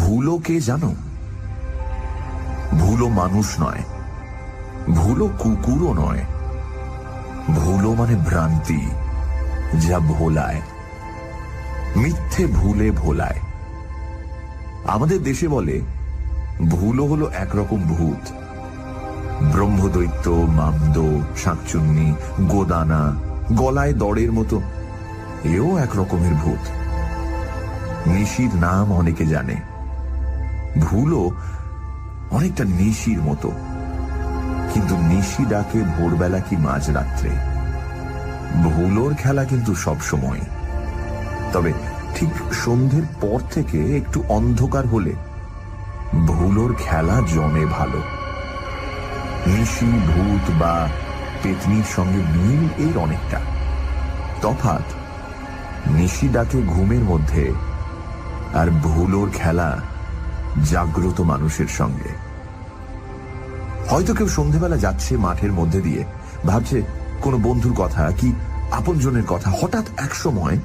ভুলো কে জানো? ভুলো মানুষ নয়, ভুলো কুকুরও নয়। ভুলো মানে ভ্রান্তি, যা ভোলায়, মিথ্যে ভুলে ভোলায়। আমাদের দেশে বলে ভুলো হলো একরকম ভূত। ব্রহ্মদৈত্য, মামদ, শাঁকচুন্নি, গোদানা, গলায় দড়ের মতো এও এক রকমের ভূত। নিশির নাম অনেকে জানে। ভুলো অনেকটা নিশির মতো, কিন্তু নিশি ডাকে ভোরবেলা কি মাঝরাত্রে। ভুলোর খেলা কিন্তু সব সময়, তবে ঠিক সন্ধ্যের পর থেকে একটু অন্ধকার হলে ভুলোর খেলা জমে ভালো। নিশি, ভূত বা পেতনির সঙ্গে মিল এর অনেকটা। তফাৎ নিশি ডাকে ঘুমের মধ্যে, আর ভুলোর খেলা জাগ্রত মানুষের সঙ্গে। হয়তো কেউ সন্ধেবেলা যাচ্ছে মাঠের মধ্যে দিয়ে, ভাবছে কোনো বন্ধুর কথা কি আপনজনের কথা। হঠাৎ এক সময়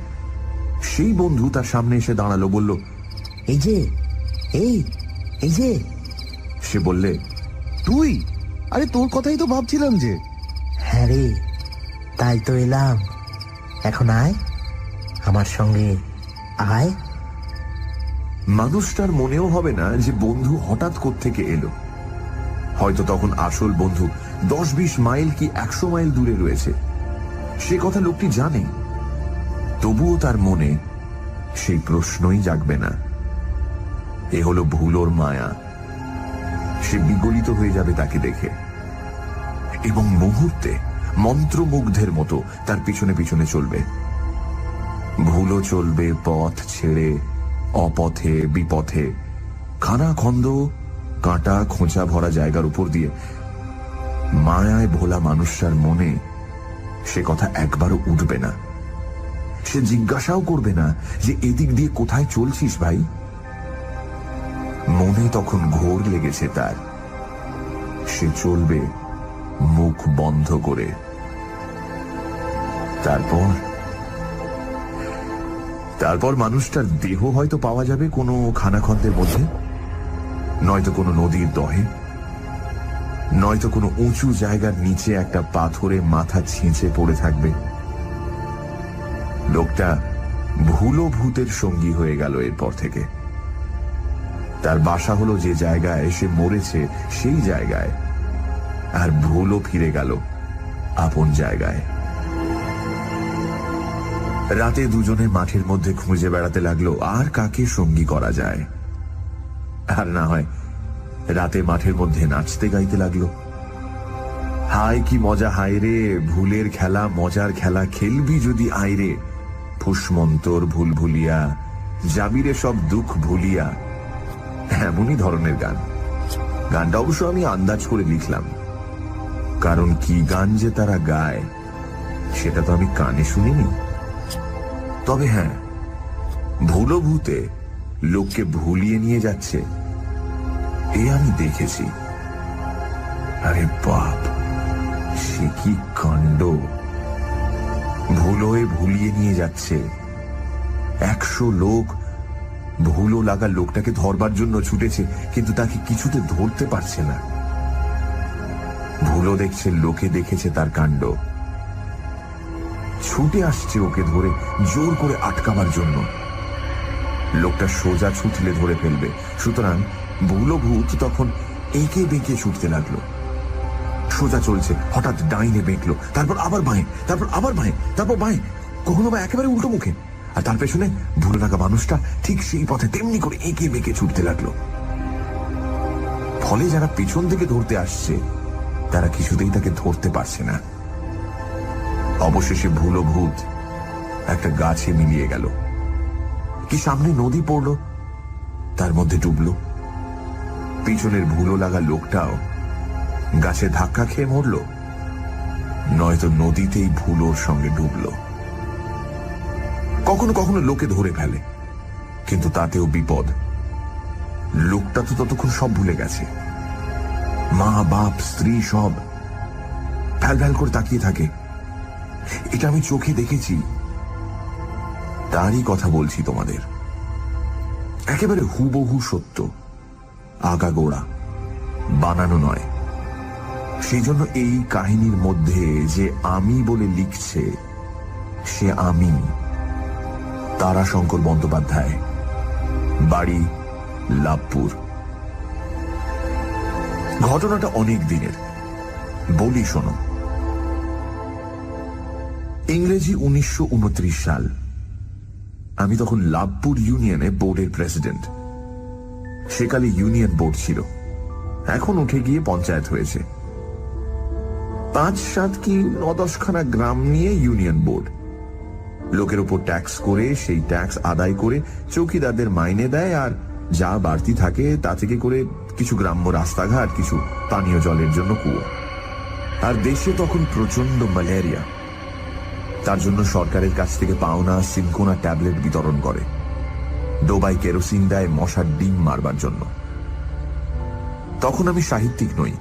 সেই বন্ধু তার সামনে এসে দাঁড়ালো, বলল, এই যে, এই এই যে। সে বললে, তুই? আরে তোর কথাই তো ভাবছিলাম যে। হ্যাঁ রে, তাই তো এলাম। এখন আয় আমার সঙ্গে, আয়। মানুষটার মনেও হবে না যে বন্ধু হঠাৎ কোত্থেকে এলো। হয়তো তখন আসল বন্ধু 10-20 মাইল কি 100 মাইল দূরে রয়েছে। সে কথা লোকটি জানে, তবুও তার মনে সেই প্রশ্নই জাগবে না। এ হলো ভুলোর মায়া। সে বিগলিত হয়ে যাবে তাকে দেখে, এবং মুহূর্তে মন্ত্রমুগ্ধের মতো তার পিছনে পিছনে চলবে। ভুলো চলবে পথ ছেড়ে, অপথে বিপথে, খানাখন্দ, কাঁটা খোঁচা ভরা জায়গার উপর দিয়ে। মায়ায় ভোলা মানুষটার মনে সে কথা একবারও উঠবে না। সে জিজ্ঞাসাও করবে না যে এদিক দিয়ে কোথায় চলছিস ভাই। মনে তখন ঘোর লেগেছে তার। সে চলবে মুখ বন্ধ করে। তারপর মানুষটার দেহ হয়তো পাওয়া যাবে কোনো খানাখন্দের মধ্যে, নয়তো কোনো নদীর দহে, নয়তো কোনো উঁচু জায়গার নিচে একটা পাথরে মাথা ছিঁচে পড়ে থাকবে। লোকটা ভুলো ভূতের সঙ্গী হয়ে গেল এরপর থেকে। তার বাসা হলো যে জায়গায় সে মরেছে সেই জায়গায়, আর ভুলো ফিরে গেল আপন জায়গায়। রাতে দুজনে মাঠের মধ্যে খুঁজে বেড়াতে লাগলো আর কাকে সঙ্গী করা যায়। আর না হয় রাতে মাঠের মধ্যে নাচতে গাইতে লাগলো। হায় কি মজা, হায় রে ভুলের খেলা, মজার খেলা খেলবি যদি আয় রে, ফুসমন্তর ভুল ভুলিয়া যাবিরে সব দুঃখ ভুলিয়া। এমনই ধরনের গান। গানটা অবশ্য আমি আন্দাজ করে লিখলাম, কারণ কি গান যে তারা গায় সেটা তো আমি কানে শুনিনি। তবে হ্যাঁ, ভুলো ভূতে লোককে ভুলিয়ে নিয়ে যাচ্ছে এ আমি দেখেছি। আরে বাপ, সে কি কাণ্ড! ভুলোয় ভুলিয়ে নিয়ে যাচ্ছে। 100 লোক ভুলো লাগা লোকটাকে ধরবার জন্য ছুটেছে, কিন্তু তাকে কিছুতে ধরতে পারছে না। ভুলো দেখছে লোকে দেখেছে তার কাণ্ড, ছুটে আসছে ওকে ধরে জোর করে আটকাবার জন্য। লোকটা সোজা ছুটলে ধরে ফেলবে, সুতরাং ভুলো ভূত তখন এঁকে বেঁকে ছুটতে লাগলো। সোজা চলছে, হঠাৎ ডাইনে বেঁকলো, তারপর আবার বাঁয়ে, তারপর আবার বাঁয়ে, তারপর বাঁয়ে, কখনো বা একেবারে উল্টো মুখে। আর তার পেছনে ভুলো লাগা মানুষটা ঠিক সেই পথে তেমনি করে এঁকে বেঁকে ছুটতে লাগলো। ফলে যারা পেছন থেকে ধরতে আসছে তারা কিছুতেই তাকে ধরতে পারছে না। অবশেষে ভুলো ভূত একটা গাছে মিলিয়ে গেল, কি সামনে নদী পড়ল, তার মধ্যে ডুবল। পিছনের ভুলো লাগা লোকটাও গাছে ধাক্কা খেয়ে মরল, নয়তো নদীতেই ভুলোর সঙ্গে ডুবল। কখনো কখনো লোকে ধরে ফেলে, কিন্তু তাতেও বিপদ। লোকটা তো ততক্ষণ সব ভুলে গেছে, মা বাপ স্ত্রী সব। ভ্যাল ভ্যাল করে তাকিয়ে থাকে। এটা আমি চোখে দেখেছি, তারই কথা বলছি তোমাদের। একেবারে হুবহু সত্য, আগাগোড়া, বানানো নয়। সেই জন্য এই কাহিনীর মধ্যে যে আমি বলে লিখছে, সে আমি তারাশঙ্কর বন্দ্যোপাধ্যায়, বাড়ি লাভপুর। ঘটনাটা অনেক দিনের, বলি শোনো। ইংরেজি 1929 সাল। আমি তখন লাভপুর ইউনিয়নে বোর্ডের প্রেসিডেন্ট। সেকালে ইউনিয়ন বোর্ড ছিল, এখন উঠে গিয়ে পঞ্চায়েত হয়েছে। 5-7 কি 9-10 খানা গ্রাম নিয়ে ইউনিয়ন বোর্ড। লোকের উপর ট্যাক্স করে, সেই ট্যাক্স আদায় করে চৌকিদারদের মাইনে দেয়, আর যা বাড়তি থাকে তা থেকে করে কিছু গ্রাম্য রাস্তাঘাট, কিছু পানীয় জলের জন্য কুয়ো। আর দেশে তখন প্রচন্ড ম্যালেরিয়া। তার জন্য সরকারের কাছ থেকে পাওনা সিনকোনা ট্যাবলেট বিতরণ করে, ডোবায় কেরোসিন দেয় মশার ডিম মারবার জন্য। তখন আমি সাহিত্যিক নই,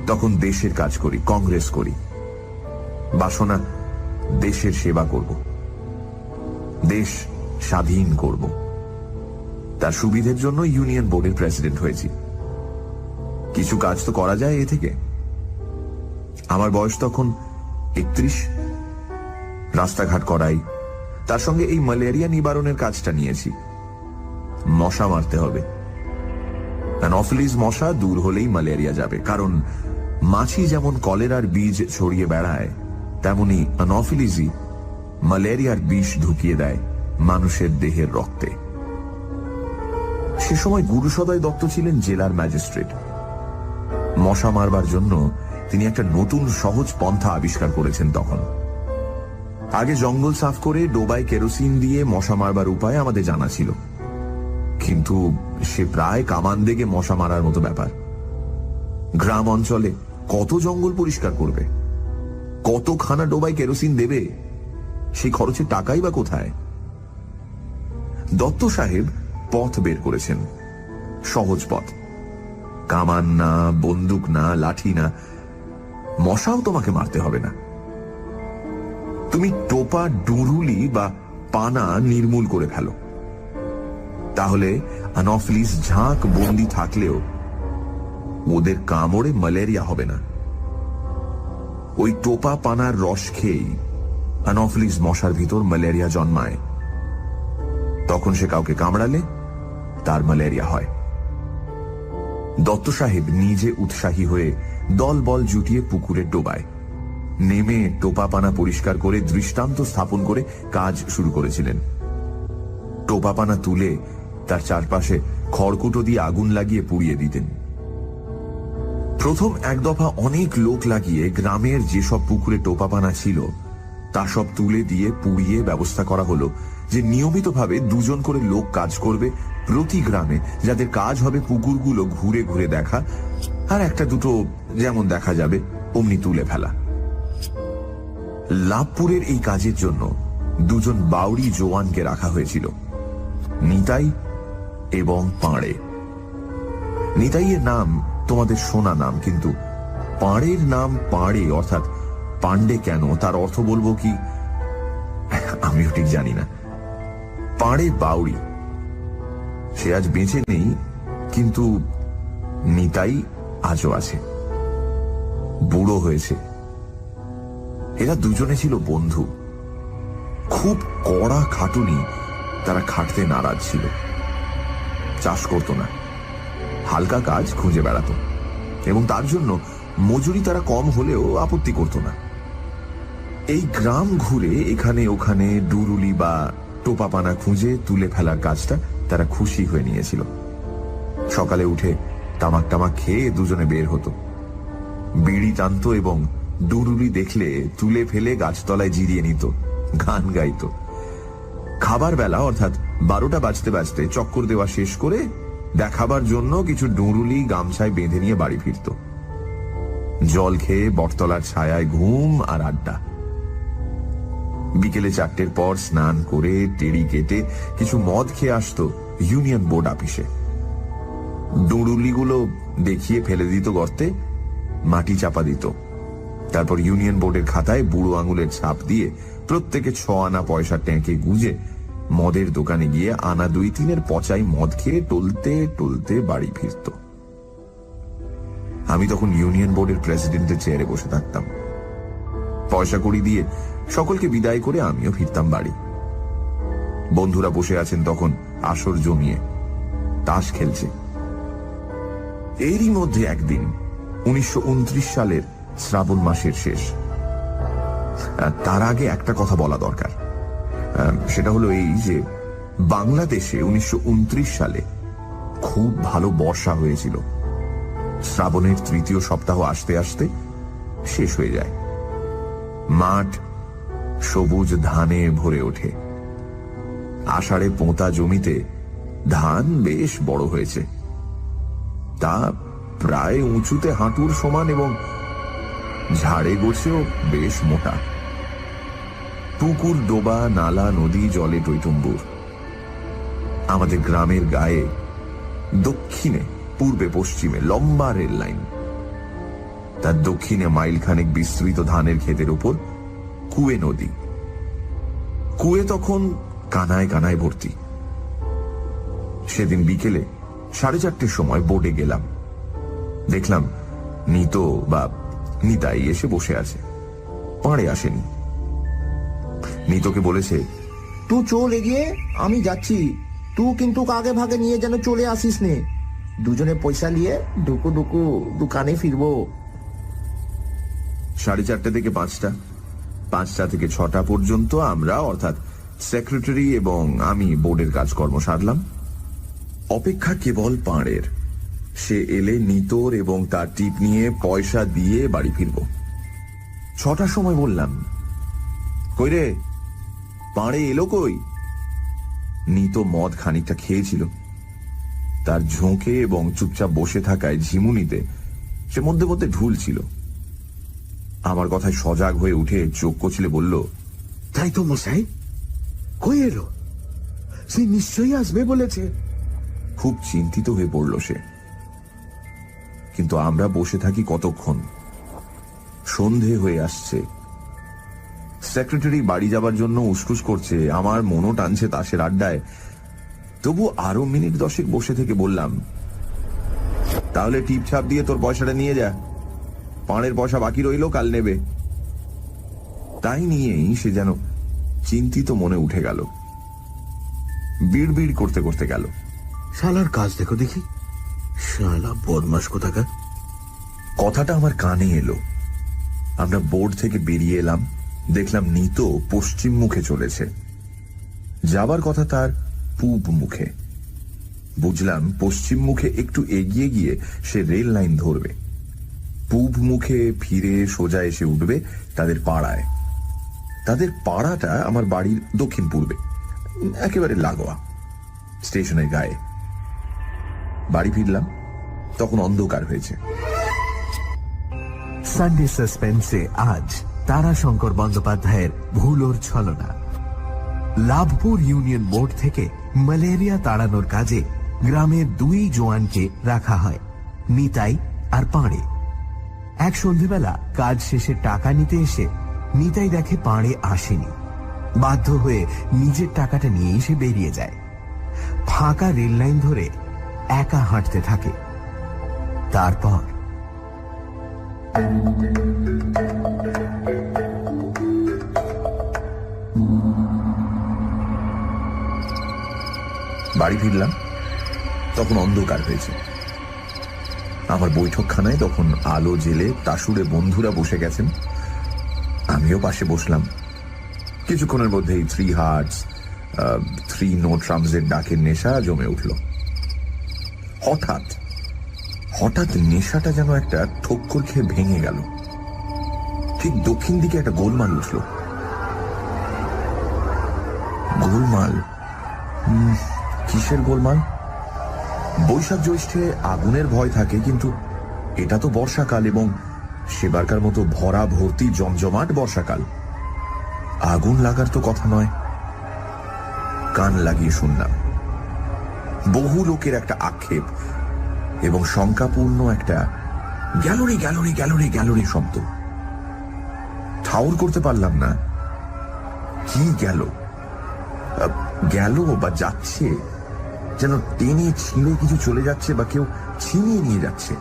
তখন দেশের কাজ করি, কংগ্রেস করি। বাসনা দেশের সেবা করব, দেশ স্বাধীন করব। তার সুবিধের জন্য ইউনিয়ন বোর্ডের প্রেসিডেন্ট হয়েছি। কিছু কাজ তো করা যায় এ থেকে। আমার বয়স তখন 31। রাস্তাঘাট করাই, তার সঙ্গে এই ম্যালেরিয়া নিবারণের কাজটা নিয়েছি। মশা মারতে হবে। অ্যানোফিলিস মশা দূর হলেই ম্যালেরিয়া যাবে, কারণ মাছি যেমন কলেরার বীজ ছড়িয়ে বেড়ায়, তেমনি অ্যানোফিলিসই ম্যালেরিয়ার বিষ ঢুকিয়ে দেয় মানুষের দেহের রক্তে। সে সময় গুরুসদয় দত্ত ছিলেন জেলার ম্যাজিস্ট্রেট। মশা মারবার জন্য তিনি একটা নতুন সহজ পন্থা আবিষ্কার করেছেন তখন। আগে জঙ্গল সাফ করে ডোবায় কেরোসিন দিয়ে মশা মারবার উপায় আমাদের জানা ছিল, কিন্তু সে প্রায় কামান দেগে মশা মারার মতো ব্যাপার। গ্রাম অঞ্চলে কত জঙ্গল পরিষ্কার করবে, কতখানা ডোবায় কেরোসিন দেবে, সেই খরচের টাকাই বা কোথায়? দত্ত সাহেব পথ বের করেছেন, সহজ পথ। কামান না, বন্দুক না, লাঠি না, মশাও তোমাকে মারতে হবে না। তুমি টোপা, ডুরুলি বা পানা নির্মূল করে ফেলো, তাহলে অ্যানোফিলিস ঝাঁক বন্দি থাকলেও ওদের কামড়ে ম্যালেরিয়া হবে না। ওই টোপা পানার রস খেয়েই অ্যানোফিলিস মশার ভিতর ম্যালেরিয়া জন্মায়। তখন সে কাউকে কামড়ালে তার ম্যালেরিয়া হয়। দত্ত সাহেব নিজে উৎসাহী হয়ে দল বল জুটিয়ে পুকুরে ডোবায় নেমে টোপা পানা পরিষ্কার করে দৃষ্টান্ত স্থাপন করে কাজ শুরু করেছিলেন। টোপা পানা তুলে তার চারপাশে খড়কুটো দিয়ে আগুন লাগিয়ে পুড়িয়ে দিতেন। প্রথম এক দফা অনেক লোক লাগিয়ে গ্রামের যেসব পুকুরে টোপা পানা ছিল তা সব তুলে দিয়ে পুড়িয়ে ব্যবস্থা করা হলো যে নিয়মিতভাবে 2 জন করে লোক কাজ করবে প্রতি গ্রামে, যাদের কাজ হবে পুকুরগুলো ঘুরে ঘুরে দেখা, আর একটা দুটো যেমন দেখা যাবে অমনি তুলে ফেলা। লাভপুরের এই কাজের জন্য 2 জন বাউরি জওয়ানকে রাখা হয়েছিল, নিতাই এবং পাঁড়ে। নিতাইয়ের নাম তোমাদের শোনা নাম, কিন্তু পাঁড়ের নাম পাঁড়ে অর্থাৎ পান্ডে কেন, তার অর্থ বলবো কি আমিও ঠিক জানি না। পাঁড়ে বাউরি, সে আজ বেঁচে নেই, কিন্তু নিতাই আজও আছে, বুড়ো হয়েছে। এরা দুজনে ছিল বন্ধু, খুব কড়া খাটুনি তারা খাটতে নারাজ ছিল। চাষ করত না, হালকা কাজ খুঁজে বেড়াত, এবং তার জন্য মজুরি তারা কম হলেও আপত্তি করত না। এই গ্রাম ঘুরে এখানে ওখানে ডুরুলি বা টোপাপানা খুঁজে তুলে ফেলার কাজটা তারা খুশি হয়ে নিয়েছিল। সকালে উঠে তামাক টামাক খেয়ে দুজনে বের হতো, বিড়ি টানত এবং ডুরুলি দেখলে তুলে ফেলে গাছতলায় জিরিয়ে নিত, গান গাইত। খাবার বেলা অর্থাৎ 12টা বাজতে বাজতে চক্কর দেওয়া শেষ করে দেখাবার জন্য কিছু ডুরুলি গামছায় বেঁধে নিয়ে বাড়ি ফিরত। জল খেয়ে বটতলার ছায়ায় ঘুম আর আড্ডা। বিকেলে 4টের পর স্নান করে টেড়ি কেটে কিছু মদ খেয়ে আসতো ইউনিয়ন বোর্ড অফিসে। ডুরুলিগুলো দেখিয়ে ফেলে দিত গর্তে, মাটি চাপা দিত। তারপর ইউনিয়ন বোর্ডের খাতায় বুড়ো আঙুলের ছাপ দিয়ে প্রত্যেকে 6 আনা পয়সা ট্যাঁকে গুঁজে মদের দোকানে গিয়ে আনা 2-3 পচাই মদ খেয়ে টলতে টলতে বাড়ি ফিরত। আমি তখন ইউনিয়ন বোর্ডের প্রেসিডেন্টের চেয়ারে বসে থাকতাম। পয়সা কড়ি দিয়ে সকলকে বিদায় করে আমিও ফিরতাম বাড়ি। বন্ধুরা বসে আছেন তখন আসর জমিয়ে, তাস খেলছে। এরই মধ্যে একদিন 1929 সালের শ্রাবণ মাসের শেষ। তার আগে একটা কথা বলা দরকার, সেটা হলো এই যে বাংলাদেশে 1929 সালে খুব ভালো বর্ষা হয়েছিল। শ্রাবণের 3য় সপ্তাহ আসতে আসতে শেষ হয়ে যায়। মাঠ সবুজ ধানে ভরে ওঠে। আষাঢ়ে পোঁতা জমিতে ধান বেশ বড় হয়েছে, তা প্রায় উঁচুতে হাঁটুর সমান এবং ঝাড়ে গোছেও বেশ মোটা। পুকুর, ডোবা, নালা, নদী জলে টইটুম্বুর। আমাদের গ্রামের গায়ে দক্ষিণে, পূর্বে, পশ্চিমে লম্বা রেল লাইন। তার দক্ষিণে মাইলখানেক বিস্তৃত ধানের ক্ষেতের উপর কুয়ে নদী। কুয়ে তখন কানায় কানায় ভর্তি। সেদিন বিকেলে 4:30 সময় বোর্ডে গেলাম। দেখলাম নিতো বা নিতাই এসে বসে আছে, পাড়ে আসেনি। নিতোকে বলেছে, তুই চল এগিয়ে, আমি যাচ্ছি। তুই কিন্তু আগে ভাগে নিয়ে যেন চলে আসিস নে। দুজনে পয়সা নিয়ে ঢুকু ঢুকু দোকানে ফিরবো। 4:30 থেকে 5টা, 5টা থেকে 6টা পর্যন্ত আমরা, অর্থাৎ সেক্রেটারি এবং আমি, বোর্ডের কাজকর্ম সারলাম। অপেক্ষা কেবল পাড়ের। সে এলে নিতোর এবং তার টিপ নিয়ে পয়সা দিয়ে বাড়ি ফিরব। 6টার সময় বললাম, কই রে, পাড়ে এলো কই? নিতো মদ খানিকটা খেয়েছিল। তার ঝোঁকে এবং চুপচাপ বসে থাকায় ঝিমুনিতে সে মধ্যে মধ্যে ঢুল ছিল। আমার কথায় সজাগ হয়ে উঠে চোখ কচলে বলল, তাই তো মশাই, কই এলো? সে নিশ্চয়ই আসবে বলেছে। খুব চিন্তিত হয়ে পড়ল সে। কিন্তু আমরা বসে থাকি কতক্ষণ? সন্ধে হয়ে আসছে। সেক্রেটারি বাড়ি যাবার জন্য উসকুস করছে, আমার মনও টানছে তাসের আড্ডায়। তবু আরো মিনিট 10 বসে থেকে বললাম, তাহলে টিপছাপ দিয়ে তোর পয়সাটা নিয়ে যা, পাড়ের পয়সা বাকি রইল, কাল নেবে। তাই নিয়েই সে যেন চিন্তিত মনে উঠে গেল। বিড়বিড় করতে করতে গেল, শালার কাজ দেখো দেখি, শালা বদমাস কোথাকার। কথাটা আমার কানে এলো। আমরা বোর্ড থেকে বেরিয়ে এলাম, দেখলাম নিতো পশ্চিম মুখে চলেছে। যাবার কথা তার পূব মুখে। বুঝলাম পশ্চিম মুখে একটু এগিয়ে গিয়ে সে রেল লাইন ধরবে, পূব মুখে ফিরে সোজা এসে উঠবে তাদের পাড়ায়। তাদের পাড়াটা আমার বাড়ির দক্ষিণ পূর্বে, একেবারে লাগোয়া, স্টেশনের গায়ে। বাড়ি ফিরলাম, তখন অন্ধকার হয়েছে। সানডে সাসপেন্সে আজ তারাশঙ্কর বন্দ্যোপাধ্যায়ের ভুলোর ছলনা। লাভপুর ইউনিয়ন বোর্ড থেকে ম্যালেরিয়া তাড়ানোর কাজে গ্রামের 2 জওয়ানকে রাখা হয়, নিতাই আর পাঁড়ে। এক সন্ধেবেলা কাজ শেষে টাকা নিতে এসে নিতাই দেখে পাঁড়ে আসেনি। বাধ্য হয়ে নিজের টাকাটা নিয়েই সে বেরিয়ে যায়। ফাঁকা রেল লাইন ধরে একা হাঁটতে থাকে। তারপর বাড়ি ফিরলাম, তখন অন্ধকার হয়েছে। আমার বৈঠকখানায় তখন আলো জেলে তাসুরে বন্ধুরা বসে গেছেন। আমিও পাশে বসলাম। কিছুক্ষণের মধ্যেই 3 হার্টস, 3 নো ট্রামসের ডাকের নেশা জমে উঠল। হঠাৎ হঠাৎ নেশাটা যেন একটা ঠক্কর খেয়ে ভেঙে গেল। ঠিক দক্ষিণ দিকে একটা গোলমাল উঠল। গোলমাল? কিসের গোলমাল? বৈশাখ জ্যৈষ্ঠে আগুনের ভয় থাকে, কিন্তু এটা তো বর্ষাকাল এবং সেবারকার মতো ভরা ভর্তি জমজমাট বর্ষাকাল। আগুন লাগার তো কথা নয়। কান লাগিয়ে শুনলাম। বহু লোকের একটা আক্ষেপ এবং শঙ্কাপূর্ণ একটা গ্যালোরি গ্যালোরি গ্যালোরি গ্যালোরি শব্দ। ঠাউর করতে পারলাম না কি গেল। গেল বা যাচ্ছে, যেন টেনে ছিঁড়ে কিছু চলে যাচ্ছে বা কেউ ছিনিয়ে নিয়ে যাচ্ছে।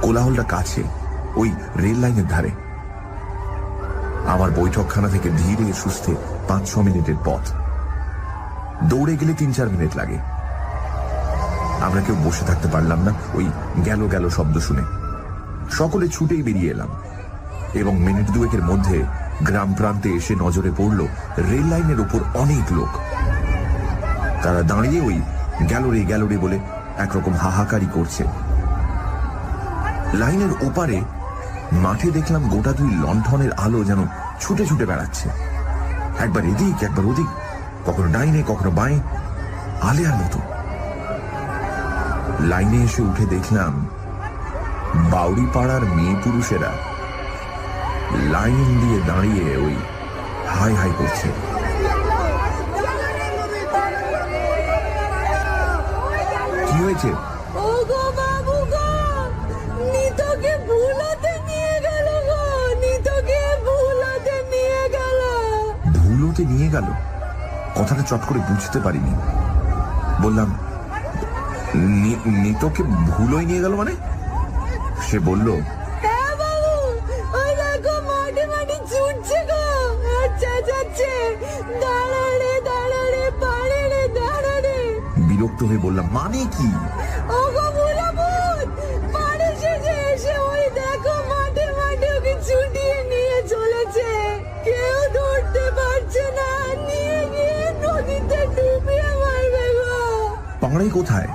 কোলাহলটা কাছে, ওই রেল লাইনের ধারে। আমার বৈঠকখানা থেকে ধীরে সুস্থে 5-6 মিনিটের পথ। দৌড়ে গেলে 3-4 মিনিট লাগে। আমরা কেউ বসে থাকতে পারলাম না ওই গেল গেল শব্দ শুনে। সকলে ছুটেই বেরিয়ে এলাম এবং মিনিট দুয়েকের মধ্যে গ্রাম প্রান্তে এসে নজরে পড়ল রেল লাইনের উপর অনেক লোক। তারা দাঁড়িয়ে ওই গ্যালোরে গ্যালোরে বলে একরকম হাহাকারি করছে। লাইনের ওপারে মাঠে দেখলাম গোটা 2 লণ্ঠনের আলো যেন ছুটে ছুটে বেড়াচ্ছে, একবার এদিক একবার ওদিক, কখনো ডাইনে কখনো বাঁয়ে, আলেয়ার মতো। লাইনে এসে উঠে দেখলাম বাউরি পাড়ার মেয়ে পুরুষেরা লাইন দিয়ে দাঁড়িয়ে ওই হাই হাই করছে। কি হয়েছে? ওগো বাবু গো, নিতকে ভুলাতে নিয়ে গেল গো, নিতকে ভুলাতে নিয়ে গেল। ভুলোতে নিয়ে গেল? কথাটা চট করে বুঝতে পারিনি। বললাম, নিতকে ভুলোই নিয়ে গেল মানে? সে বলল, হ্যাঁ বাবু, ওই দেখো মাঠে মাঠে ছুটছে গো, আর চেঁচাচ্ছে, দাঁড়া রে দাঁড়া রে, পারে রে দাঁড়া রে। বিরক্ত হয়ে বললাম, মানে কি? ওগো ভুলাবুত, মাঠে শেষে এসে ওই দেখো মাঠে মাঠে ওকে ছুটিয়ে নিয়ে চলেছে, কেউ ধরতে পারছে না, নিয়ে গিয়ে নদীতে ডুবিয়ে মারবে গো। পাড়ায় কোথায়?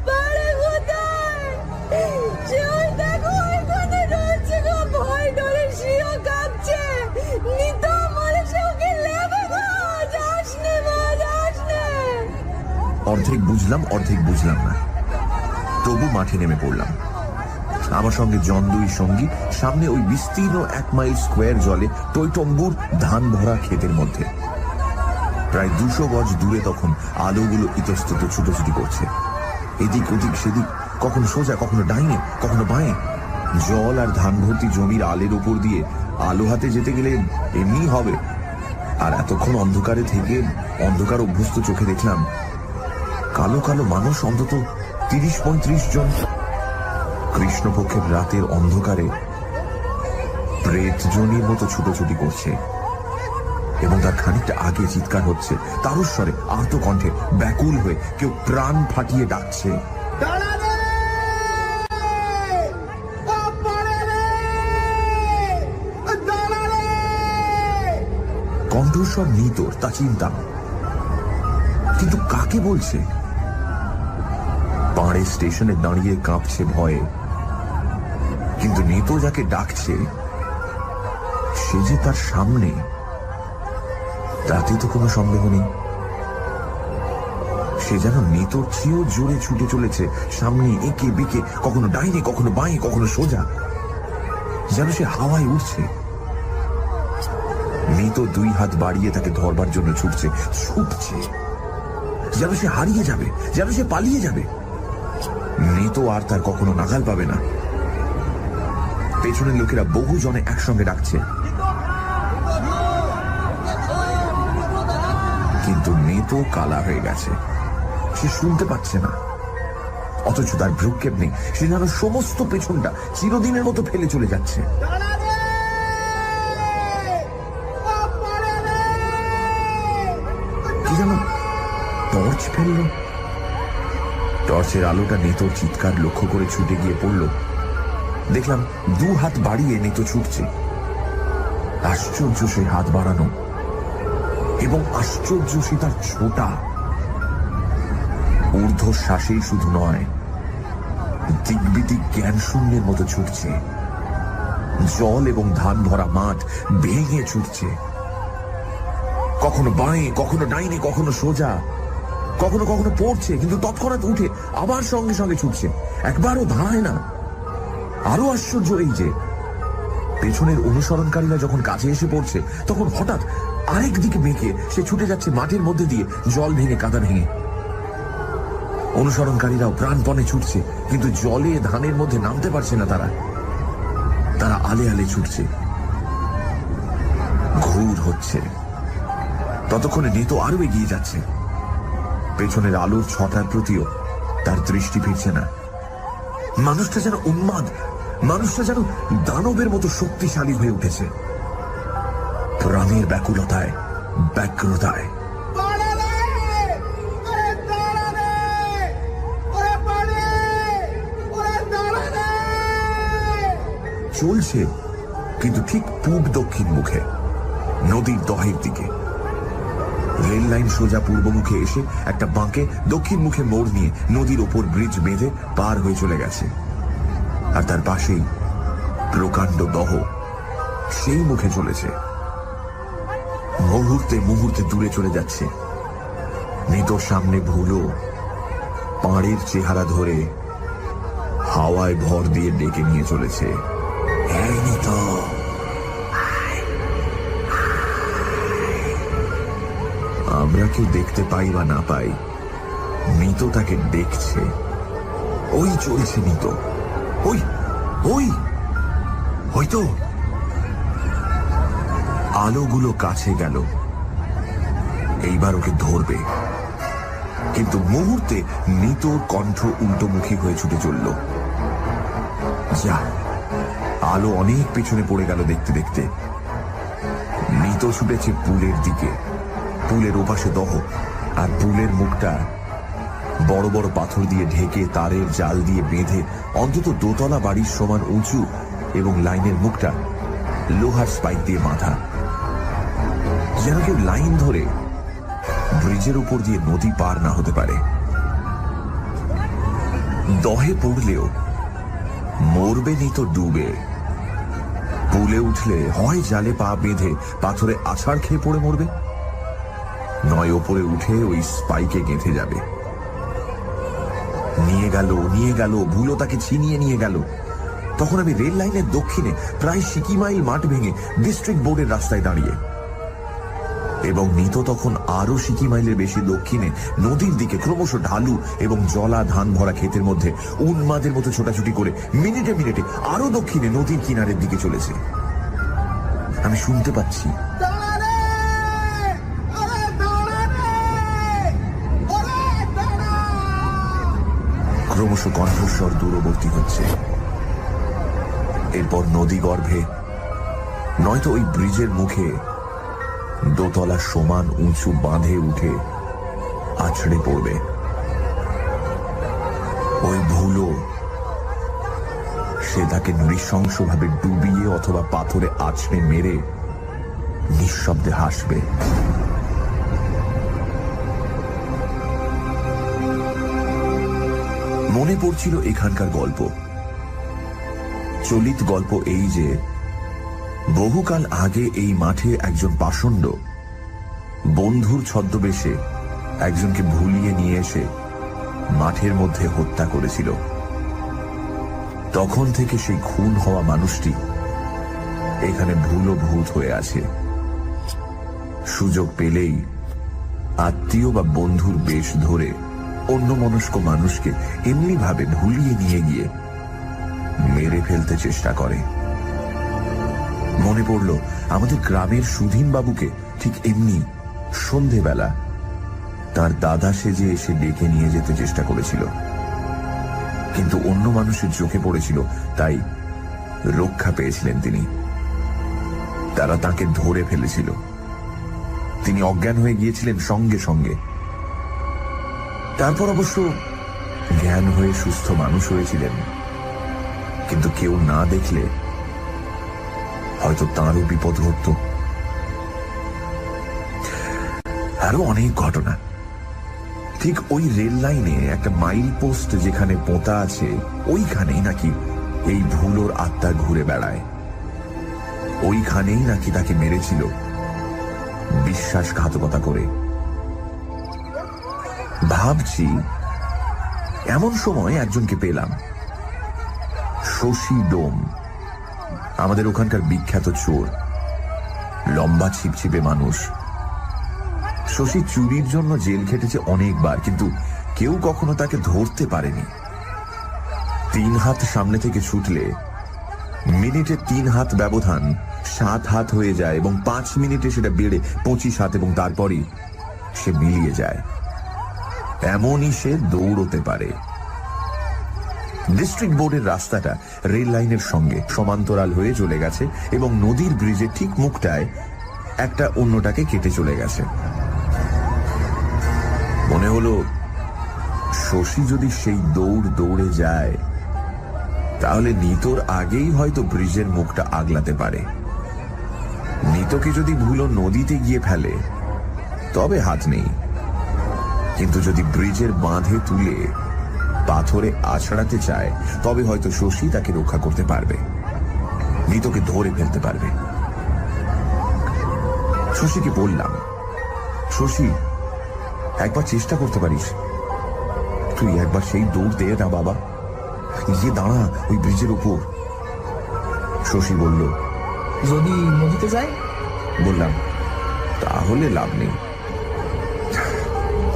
পারে কোথায়? সে ওই দেখো ওইখানে রয়েছে গো, ভয় ডরে শিও কাঁপছে, নিত বলে সে ওকে নেবে গো, যাস নে মা, যাস নে। অর্ধেক বুঝলাম অর্ধেক বুঝলাম না, তবু মাঠে নেমে পড়লাম। আমার সঙ্গে জন 2 সঙ্গী সামনে ওই বিস্তীর্ণ 1 মাইল স্কোয়ার জলে টইটম্বুর ধান ভরা ক্ষেতের মধ্যে। প্রায় 200 গজ দূরে তখন আলোগুলো ইতস্তত ছুটোছুটি করছে, এদিক ওদিক সেদিক, কখনো সোজা কখনো ডাইনে কখনো বাঁয়ে। জল আর ধান ভর্তি জমির আলের উপর দিয়ে আলো হাতে যেতে গেলে এমনি হবে। আর এতক্ষণ অন্ধকারে থেকে অন্ধকার অভ্যস্ত চোখে দেখলাম কালো কালো মানুষ অন্তত 30-35 জন। কৃষ্ণপক্ষের রাতের অন্ধকারে প্রেত জনির মতো ছুটোছুটি করছে এবং তার খানিকটা আগে চিৎকার হচ্ছে তারস্বরে, আহত কণ্ঠে, ব্যাকুল হয়ে কেউ প্রাণ ফাটিয়ে ডাকছে, কণ্ঠস্বর নিতর, তা চিন্তাম, কিন্তু কাকে বলছে? পাড়ে স্টেশনে দাঁড়িয়ে কাঁপছে ভয়ে, কিন্তু নিত যাকে ডাকছে সে যে তার সামনে, তাতে তো কোনো সন্দেহ নেই। সে যেন নিতর চেয়েও জোরে ছুটে চলেছে সামনে, এঁকে বেঁকে, কখনো ডাইনে কখনো বাঁয়ে কখনো সোজা, যেন সে হাওয়ায় উঠছে। নিত 2 হাত বাড়িয়ে তাকে ধরবার জন্য ছুটছে, যেন সে হারিয়ে যাবে, যেন সে পালিয়ে যাবে। নিত আর তার কখনো নাগাল পাবে না। পেছনের লোকেরা বহু জনে একসঙ্গে ডাকছে, কিন্তু নিত কালা হয়ে গেছে, সে শুনতে পাচ্ছে না। অথচ তার ভ্রুক্ষেপ নেই, সে যেন সমস্ত পেছনটা চিরদিনের মতো ফেলে চলে যাচ্ছে। কি যেন টর্চ ফেলল, টর্চের আলোটা নিতর চিৎকার লক্ষ্য করে ছুটে গিয়ে পড়ল। দেখলাম 2 হাত বাড়িয়ে নিত ছুটছে। আশ্চর্য সে হাত বাড়ানো, এবং আশ্চর্য সে তার ছোটা। ঊর্ধ্বশ্বাসেই শুধু নয়, দিকবিদিক জ্ঞান শূন্যের মতো ছুটছে। জল এবং ধান ভরা মাঠ ভেঙে ছুটছে, কখনো বাঁয়ে কখনো ডাইনে কখনো সোজা, কখনো কখনো পড়ছে, কিন্তু তৎক্ষণাৎ উঠে আবার সঙ্গে সঙ্গে ছুটছে, একবারও দাঁড়ায় না। আরো আশ্চর্য এই যে পেছনের অনুসরণকারীরা যখন কাছে এসে পড়ছে, তখন হঠাৎ আরেক দিকে বেঁকে সে ছুটে যাচ্ছে মাঠের মধ্যে দিয়ে, জল ভেঙে কাদা ভেঙে। অনুসরণকারীরাও প্রাণপণে ছুটছে, কিন্তু জলে ধানের মধ্যে নামতে পারছে না তারা আলে আলে ছুটছে। ঘুর হচ্ছে, ততক্ষণে নিতো আরো এগিয়ে যাচ্ছে। পেছনের আলোর ছটার প্রতিও তার দৃষ্টি ফিরছে না। মানুষটা যেন উন্মাদ, মানুষটা যেন দানবের মতো শক্তিশালী হয়ে উঠেছে, প্রাণের ব্যাকুলতায়, ব্যগ্রতায়। চলছে কিন্তু ঠিক পূব দক্ষিণ মুখে, নদীর দহের দিকে। রেল লাইন সোজা পূর্বমুখে এসে একটা বাঁকে দক্ষিণ মুখে মোড় নিয়ে নদীর ওপর ব্রিজ বেঁধে পার হয়ে চলে গেছে। আর তার পাশেই প্রকাণ্ড দহ সেই মুখে চলেছে, মুহূর্তে মুহূর্তে দূরে চলে যাচ্ছে। নিতোর সামনে ভুলো পাড়ের চেহারা ধরে হাওয়ায় ভর দিয়ে ডেকে নিয়ে চলেছে, এই নিতো। আমরা কেউ দেখতে পাই বা না পাই, নিতো তাকে দেখছে। ওই চলছে নিতো, ওই ওই হয়তো। আলোগুলো কাছে গেল, এইবার ওকে ধরবে। কিন্তু মুহূর্তে নিতোর কণ্ঠ উল্টোমুখী হয়ে ছুটে চলল। যা, আলো অনেক পেছনে পড়ে গেল দেখতে দেখতে। নিতো ছুটেছে পুলের দিকে। পুলের ওপাশে দহ, আর পুলের মুখটা বড় বড় পাথর দিয়ে ঢেকে তারের জাল দিয়ে বেঁধে অন্তত দোতলা বাড়ির সমান উঁচু, এবং লাইনের মুখটা লোহার স্পাইক দিয়ে বাঁধা, যেন কেউ লাইন ধরে ব্রিজের উপর দিয়ে নদী পার না হতে পারে। দহে পড়লেও মরবে নিতো ডুবে। পুলে উঠলে হয় জালে পা বেঁধে পাথরে আছাড় খেয়ে পড়ে মরবে, নয় ওপরে উঠে ওই স্পাইকে গেঁথে যাবে। নিয়ে গেল ভুলো তাকে ছিনিয়ে নিয়ে গেল। তখন আমি রেল লাইনের দক্ষিণে প্রায় সিকিমাইল মাঠ ভেঙে ডিস্ট্রিক্ট বোর্ডের রাস্তায় দাঁড়িয়ে, এবং নিতো তখন আরো সিকিমাইলের বেশি দক্ষিণে নদীর দিকে ক্রমশ ঢালু এবং জলা ধান ভরা ক্ষেতের মধ্যে উন্মাদের মতো ছোটাছুটি করে মিনিটে মিনিটে আরো দক্ষিণে নদীর কিনারের দিকে চলেছে। আমি শুনতে পাচ্ছি, ক্রমশ কণ্ঠস্বর দূরবর্তী হচ্ছে। এরপর নদী গর্ভে নয়তো ওই ব্রিজের মুখে দোতলা সমান উঁচু বাঁধে উঠে আছড়ে পড়বে। ওই ভুলো, সে তাকে নৃশংসভাবে ডুবিয়ে অথবা পাথরে আছড়ে মেরে নিঃশব্দে হাসবে। মনে পড়ছিল এখানকার গল্প। চলিত গল্প এই যে, বহুকাল আগে এই মাঠে একজন পাষণ্ড বন্ধুর ছদ্মবেশে একজনকে ভুলিয়ে নিয়ে এসে মাঠের মধ্যে হত্যা করেছিল। তখন থেকে সেই খুন হওয়া মানুষটি এখানে ভুলো ভূত হয়ে আছে। সুযোগ পেলেই আত্মীয় বা বন্ধুর বেশ ধরে অন্যমনস্ক মানুষকে এমনি ভাবে ভুলিয়ে নিয়ে গিয়ে মেরে ফেলতে চেষ্টা করে। মনে পড়ল আমাদের গ্রামের সুধীন বাবুকে ঠিক এমনি সন্ধেবেলা তার দাদা সেজে এসে ডেকে নিয়ে যেতে চেষ্টা করেছিল, কিন্তু অন্য মানুষের চোখে পড়েছিল, তাই রক্ষা পেয়েছিলেন তিনি। তারা তাকে ধরে ফেলেছিল। তিনি অজ্ঞান হয়ে গিয়েছিলেন সঙ্গে সঙ্গে। তারপর অবশ্য জ্ঞান হয়ে সুস্থ মানুষ হয়েছিলেন, কিন্তু কেউ না দেখলে হয়তো তাঁরও বিপদ ঘটত। আরো অনেক ঘটনা। ঠিক ওই রেল লাইনে একটা মাইল পোস্ট যেখানে পোঁতা আছে, ওইখানেই নাকি এই ভুলোর আত্মা ঘুরে বেড়ায়। ওইখানেই নাকি তাকে মেরেছিল বিশ্বাসঘাতকতা করে। ভাবছি এমন সময় একজনকে পেলাম, শশী ডোম, আমাদের ওখানকার বিখ্যাত চোর, লম্বা ছিপছিপে মানুষ। শশী চুরির জন্য জেল খেটেছে অনেকবার, কিন্তু কেউ কখনো তাকে ধরতে পারেনি। 3 হাত সামনে থেকে ছুটলে মিনিটে 3 হাত ব্যবধান 7 হাত হয়ে যায় এবং 5 মিনিটে সেটা বেড়ে 25 হাত এবং তারপরই সে মিলিয়ে যায়। এমনই সে দৌড়তে পারে। ডিস্ট্রিক্ট বোর্ডের রাস্তাটা রেল লাইনের সঙ্গে সমান্তরাল হয়ে চলে গেছে এবং নদীর ব্রিজের ঠিক মুখটায় একটা অন্যটাকে কেটে চলে গেছে। মনে হলো শশী যদি সেই দৌড়ে যায় তাহলে নিতোর আগেই হয়তো ব্রিজের মুখটা আগলাতে পারে। নিতোকে যদি ভুলো নদীতে গিয়ে ফেলে তবে হাত নেই, কিন্তু যদি ব্রিজের বাঁধে তুলে পাথরে আছড়াতে চায় তবে হয়তো শশী তাকে রক্ষা করতে পারবে, নিতোকে ধরে ফেলতে পারবে। শশীকে বললাম, শশী একবার চেষ্টা করতে পারিস, তুই একবার সেই দৌড় দে না বাবা, গিয়ে দাঁড়া ওই ব্রিজের উপর। শশী বলল, যদি নদীতে যায়? বললাম, তাহলে লাভ নেই,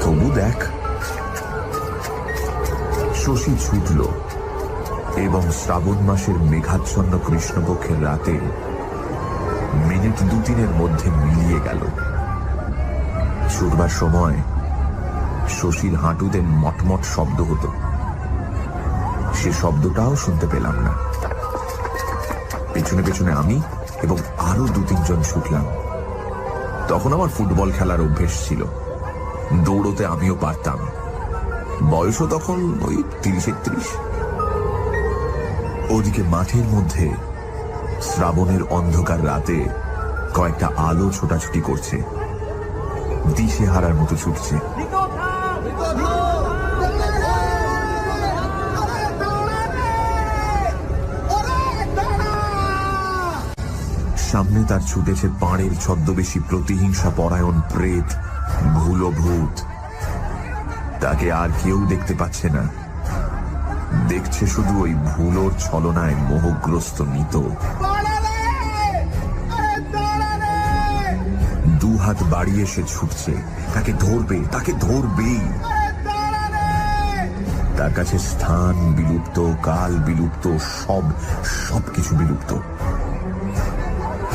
তবু দেখ। শশী ছুটল এবং শ্রাবণ মাসের মেঘাচ্ছন্ন কৃষ্ণপক্ষের রাতে মিনিট 2-3 মধ্যে মিলিয়ে গেল। ছুটবার সময় শশীর হাঁটুতে মটমট শব্দ হতো, সে শব্দটাও শুনতে পেলাম না। পেছনে পেছনে আমি এবং আরো 2-3 জন ছুটলাম। তখন আমার ফুটবল খেলার অভ্যেস ছিল, দৌড়তে আমিও পারতাম। বয়সও তখন ওই 30-31। ওদিকে মাঠের মধ্যে শ্রাবণের অন্ধকার রাতে কয়েকটা আলো ছোটাছুটি করছে, দিশে হারার মতো ছুটছে। সামনে তার ছুটেছে পাড়ের ছদ্মবেশী প্রতিহিংসা পরায়ণ প্রেত ভুলো ভূত। তাকে আর কেউ দেখতে পাচ্ছে না, দেখছে শুধু ওই ভুলোর ছলনায় মোহগ্রস্ত নিতো। 2 হাত বাড়িয়ে সে ছুটছে, তাকে ধরবে, তাকে ধরবেই। তার কাছে স্থান বিলুপ্ত, কাল বিলুপ্ত, সবকিছু বিলুপ্ত।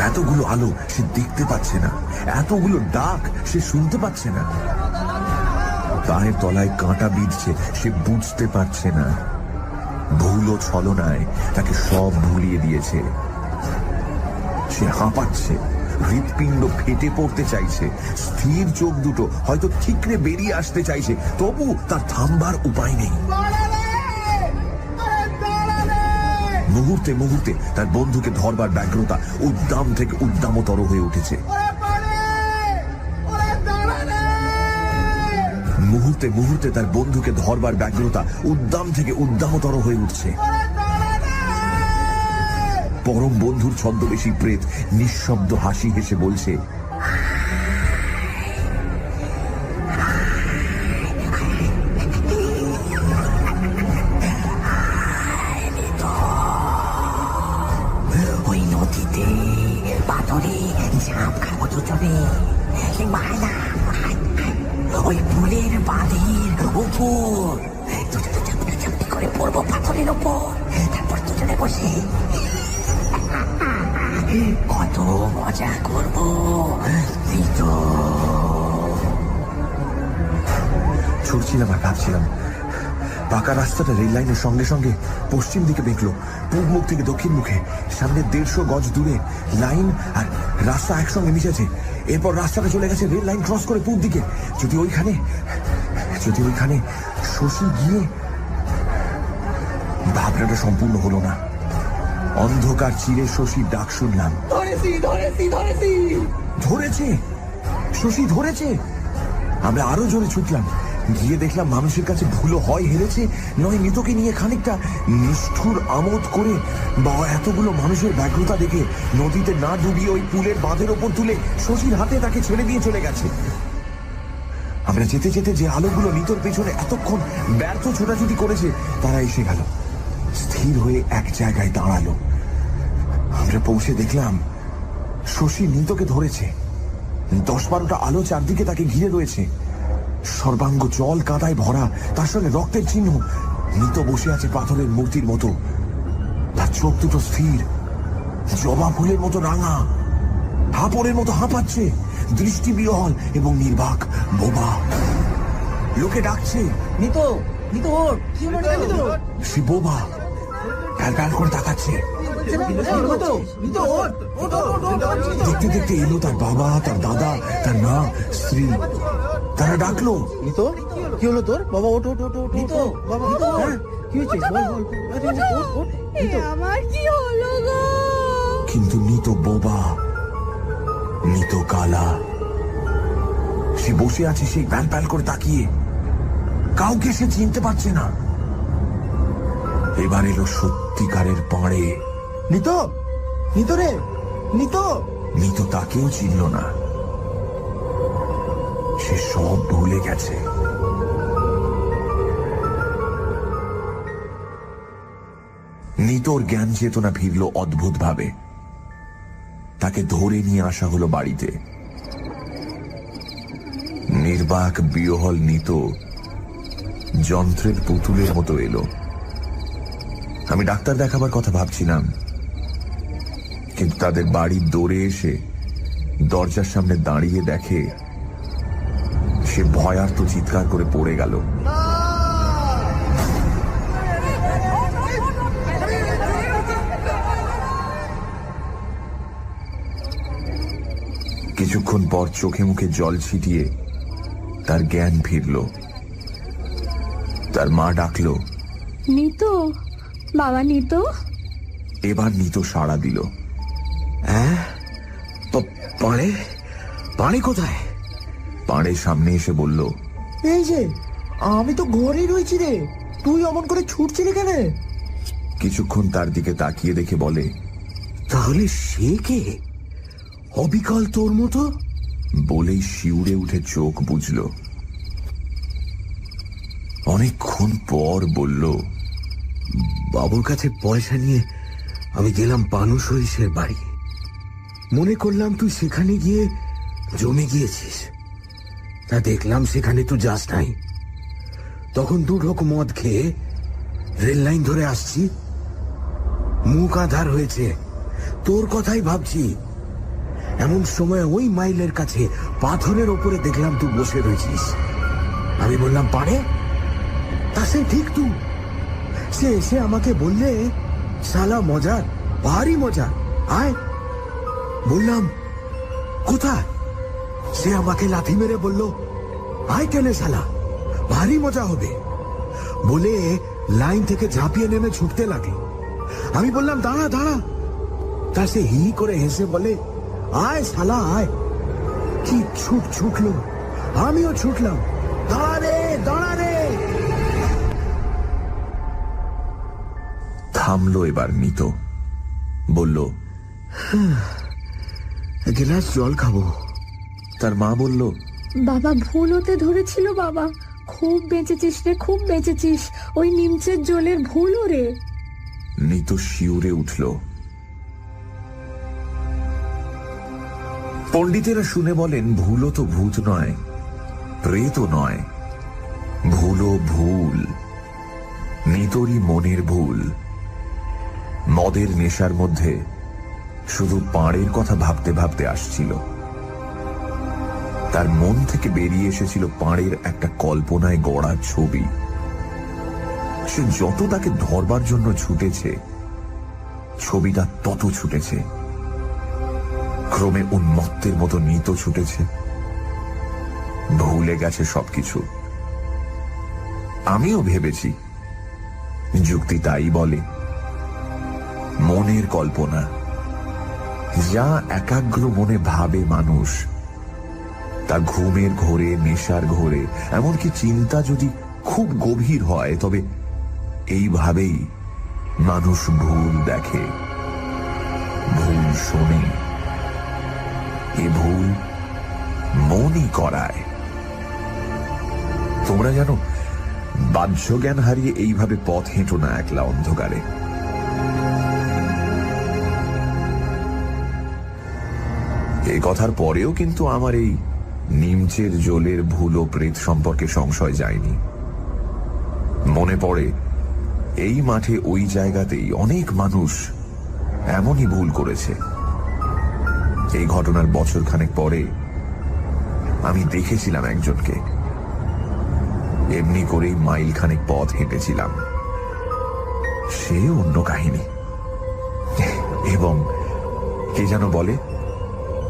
এতগুলো আলো সে দেখতে পাচ্ছে না, এতগুলো ডাক সে শুনতে পাচ্ছে না, পায়ের তলায় কাঁটা বিঁধছে সে বুঝতে পারছে না। ভুলো ছলনায় তাকে সব ভুলিয়ে দিয়েছে। সে হাঁপাচ্ছে, হৃৎপিণ্ড ফেটে পড়তে চাইছে, স্থির চোখ দুটো হয়তো ঠিকরে বেরিয়ে আসতে চাইছে, তবু তার থামবার উপায় নেই। মুহূর্তে মুহূর্তে তার বন্ধুকে ধরবার ব্যগ্রতা উদ্দাম থেকে উদ্দামতর হয়ে উঠেছে। মুহূর্তে মুহূর্তে তার বন্ধুকে ধরবার ব্যগ্রতা উদ্দাম থেকে উদ্দামতর হয়ে উঠছে। পরম বন্ধুর ছদ্মবেশী প্রেত নিঃশব্দ হাসি হেসে বলছে, ওই নদীতে পাথরে ঝাঁপ খাবো দুজনে, ওই ফুলের বাঁধের উপর দুজনে চাপতে চাপতে করে পড়বো পাথরের উপর, তারপর দুজনে বসে কত মজা করবো। ছুটছিলাম আর ভাবছিলাম। পাকা রাস্তাটা রেল লাইনের সঙ্গে সঙ্গে পশ্চিম দিকে বেঁকলো, পূর্ব মুখ থেকে দক্ষিণ মুখে। সামনে 150 গজ দূরে লাইন আর রাস্তা একসঙ্গে মিশেছে। এরপর রাস্তাটা চলে গেছে রেল লাইন ক্রস করে পূর্ব দিকে। যদি ওইখানে শশী গিয়ে, ভাবনাটা সম্পূর্ণ হলো না। অন্ধকার চিরে শশীর ডাক শুনলাম, ধরেছে, শশী ধরেছে। আমরা আরো জোরে ছুটলাম, গিয়ে দেখলাম মানুষের কাছে ভুলো হয় হেরেছে, নয় নিতোকে নিয়ে খানিকটা নিষ্ঠুর আমোদ করে বা এতগুলো মানুষের ব্যগ্রতা দেখে নদীতে না ডুবিয়ে ওই পুলের বাঁধের ওপর তুলে শশীর হাতে তাকে ছেড়ে দিয়ে চলে গেছে। আমরা যেতে যেতে যে আলোগুলো নিতোর পেছনে এতক্ষণ ব্যর্থ ছোটাছুটি করেছে তারা এসে গেল, স্থির হয়ে এক জায়গায় দাঁড়ালো। আমরা পৌঁছে দেখলাম শশী নিতোকে ধরেছে। 10-12টা আলো চারদিকে তাকে ঘিরে রয়েছে, সর্বাঙ্গ জল কাদায় ভরা, তার সঙ্গে রক্তের চিহ্ন। নিতো বসে আছে পাথরের মূর্তির মতো, তার চোখ দুটো স্থির, জবা ফুলের মতো রাঙা, হাঁপড়ের মতো হাঁপাচ্ছে, দৃষ্টি বিহল এবং নির্বাক, বোবা। লোকে ডাকছে, নিতো নিতো ওর কি হলো নিতো সে বোবা, প্যাল প্যাল করে তাকাচ্ছে। দেখতে দেখতে এলো তার বাবা, তার দাদা, তার মা, স্ত্রী। তারা ডাকলো, নিতো কি হলো তোর? বাবা ওঠ ওঠ ওঠ ওঠ নিতো বাবা নিতো হ্যাঁ, কি হয়েছে বল বল আরে, ওঠ, ওঠ, এ নিতো। আমার কি হলো গো? কিন্তু নিতো বোবা, নিতো কালা। সে বসে আছে সেই প্যাল প্যাল করে তাকিয়ে, কাউকে সে চিনতে পারছে না। এবার এলো সত্যিকারের পাড়ে। নিতো নিতো রে নিতো। নিতো তাকেও চিনল না, সে সব ভুলে গেছে। নিতোর জ্ঞান চেতনা ফিরল অদ্ভুত ভাবে। তাকে ধরে নিয়ে আসা হলো বাড়িতে। নির্বাক বিহল নিতো যন্ত্রের পুতুলের মতো এলো। আমি ডাক্তার দেখাবার কথা ভাবছিলাম, কিন্তু তাদের বাড়ির দৌড়ে এসে দরজার সামনে দাঁড়িয়ে দেখে সে ভয়ার্ত চিৎকার করে পড়ে গেল। কিছুক্ষণ পর চোখে মুখে জল ছিটিয়ে তার জ্ঞান ফিরল। তার মা ডাকলো, নিতো, বাবা নিতো। এবার নিতো সাড়া দিল। হ্যাঁ, পাড়ে পাড়ে কোথায়? পাড়ের সামনে এসে বলল, এই যে আমি তো ঘরেই রয়েছি রে, তুই অমন করে ছুটছিলি কেন? কিছুক্ষণ তার দিকে তাকিয়ে দেখে বলে, তাহলে সে কে? অবিকল তোর মতো? বলেই শিউরে উঠে চোখ বুঝল। অনেকক্ষণ পর বলল, বাবুর কাছে পয়সা নিয়ে আমি গেলাম পানু সরিষের বাড়ি। মনে করলাম তুই সেখানে গিয়ে জমে গিয়েছিস। তা দেখলাম সেখানে তুই যাস নাই। তখন দু ঢোক মদ খেয়ে রেল লাইন ধরে আসছি, মুখ আধার হয়েছে, তোর কথাই ভাবছি। এমন সময় ওই মাইলের কাছে পাথরের ওপরে দেখলাম তুই বসে রয়েছিস। আমি বললাম, পারে? তা সে ঠিক তুই। সে এসে আমাকে বললে, শালা মজার, ভারী মজা, আয়। বললাম, কোথায়? সে আমাকে লাথি মেরে বলল, আয় কেনে শালা, ভারী মজা হবে। বলে লাইন থেকে ঝাঁপিয়ে নেমে ছুটতে লাগলো। আমি বললাম, দাঁড়া দাঁড়া। তা সে হি করে হেসে বলে, আয় শালা আয়। কি ছুটলো, আমিও ছুটলাম। দাঁড়া রে দাঁড়া রে। থামলো এবার নিতো, বলল, গ্লাস জল খাবো। তার মা বলল, বাবা ভুল হতে ধরেছিল বাবা, খুব বেঁচেছিস রে, খুব বেঁচেছিস। ওই নিমচের জলের ভুলও রে। নিতো শিউরে উঠল। পণ্ডিতেরা শুনে বলেন, ভুলও তো ভূত নয়, প্রেতও নয়, ভুলও ভুল। নিতোরই মনের ভুল। মদের নেশার মধ্যে শুধু পাড়ের কথা ভাবতে ভাবতে আসছিল। তার মন থেকে বেরিয়ে এসেছিল পাড়ের একটা কল্পনায় গড়া ছবি। সে যত তাকে ধরবার জন্য ছুটেছে, ছবিটা তত ছুটেছে। ক্রমে উন্মত্তের মতো নিতো ছুটেছে, ভুলে গেছে সবকিছু। আমিও ভেবেছি, যুক্তি তাই বলে। মনের কল্পনা, যা একাগ্র মনে ভাবে মানুষ, তা ঘুমের ঘোরে, নেশার ঘোরে, এমনকি চিন্তা যদি খুব গভীর হয়, তবে এইভাবেই মানুষ ভুল দেখে, ভুল শোনে। এ ভুল মনই করায়। তোমরা জানো, বাহ্য জ্ঞান হারিয়ে এইভাবে পথ হেঁটো না একলা অন্ধকারে। এই কথার পরেও কিন্তু আমার এই নিমচের জলের ভুল ও প্রেত সম্পর্কে সংশয় যায়নি। মনে পড়ে, এই মাঠে ওই জায়গাতেই অনেক মানুষ এমনই ভুল করেছে। এই ঘটনার বছর খানেক পরে আমি দেখেছিলাম একজনকে, এমনি করেই মাইল খানেক পথ হেঁটেছিলাম। সে অন্য কাহিনী। এবং কে যেন বলে,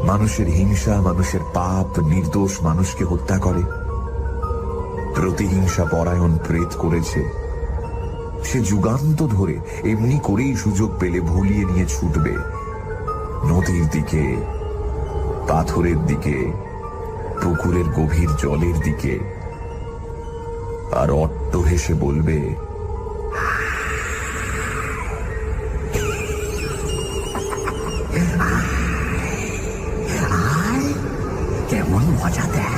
মানুষের হিংসা মানুষের পাপ, নির্দোষ মানুষকে হত্যা করে। প্রতিহিংসা পরায়ণ প্রেত করেছে। সে যুগান্ত ধরে এমনি করেই সুযোগ পেলে ভুলিয়ে নিয়ে ছুটবে নদীর দিকে, পাথরের দিকে, পুকুরের গভীর জলের দিকে, আর অট্ট হেসে বলবে, কেমন মজা দেয়।